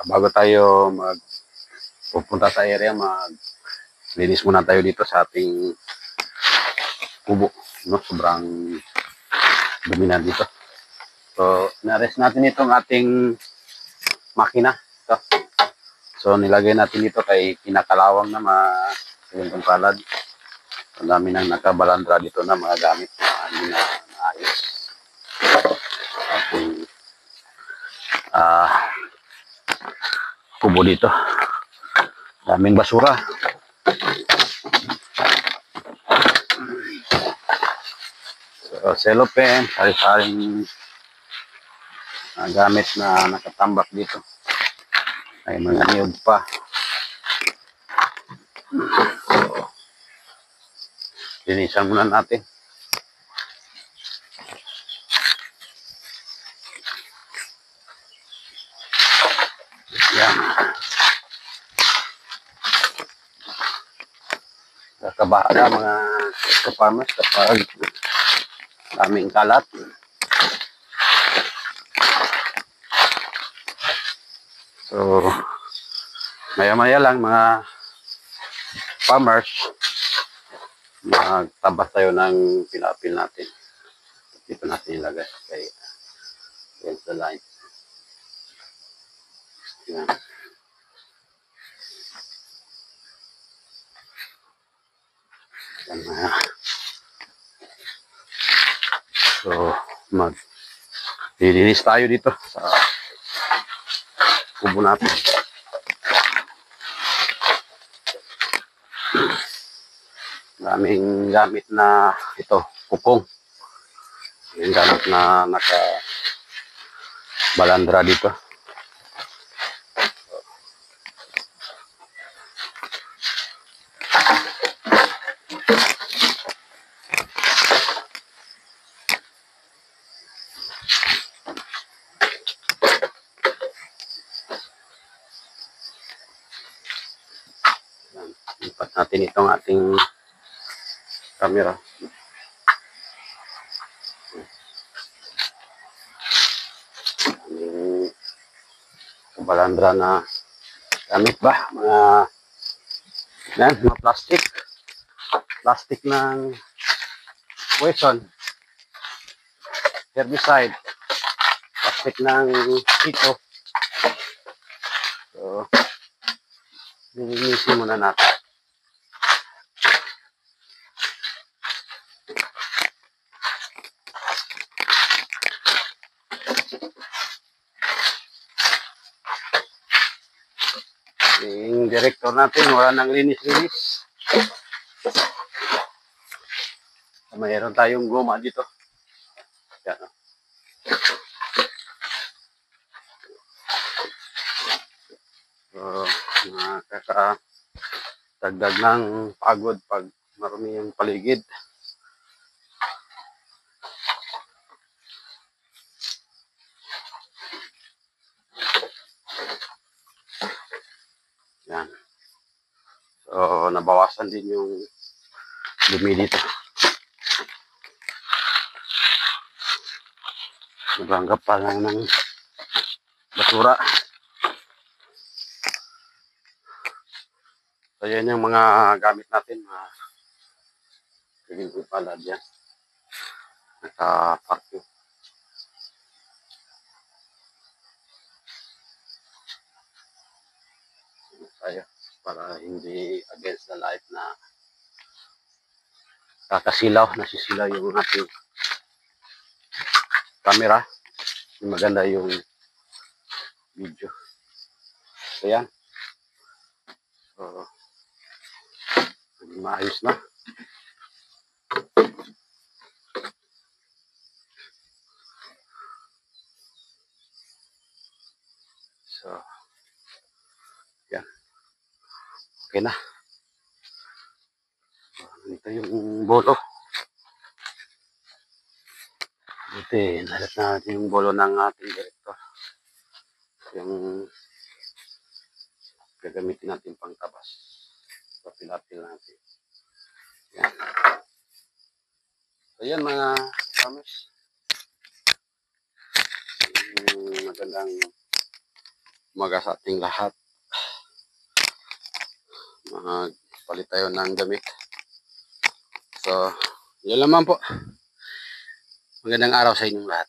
Bago tayo pupunta sa area, linis muna tayo dito sa ating kubo, no? Sobrang dumi na dito. So, na-rest natin itong ating makina. So, nilagay natin dito kay kinakalawang na yung palad. Ang dami nang nakabalandra dito na mga gamit na hindi na naayos. Ating kubo dito. Daming basura. So, cellophane, sari-saring gamit na nakatambak dito. Ay mga niyog pa. So, linisan muna natin. Yan. Kakabahala mga kapamas kapag daming kalat. So, maya-maya lang mga farmers, magtabas tayo ng pinapil natin. Dito natin ilagay kay against the line. Yan. Yan na. So, lilinis tayo dito sa kubo natin. Daming gamit na ito, kupong. Yung gamit na nakabalandra dito. Lipat natin itong ating camera. Yung balandra na gamit ba? Mga plastic ng poison, herbicide, plastic ng ito. So, linisin muna natin. Yung director natin, wala nang linis-linis. Mayroon tayong goma dito. Yan. So, nakakadagdag ng pagod pag marumi yung paligid. Yan. So, nabawasan din yung dumi dito. Naglanggap pa lang ng basura. So, yan yung mga gamit natin. Paging palad yan. Naka-vacuum. Tayo para hindi against the light na nasisilaw yung ating camera. Maganda yung video. So yan. So, maayos na. So, yan. Okay na. Ito yung bolo. Buti, nalat natin yung bolo ng ating director. Yung gagamitin natin pang tabas. So, pinapil natin. Yan. So, yan mga farmers. Magandang umaga sa ating lahat. Magpalit tayo ng damit. So, yun lamang po. Magandang araw sa inyong lahat.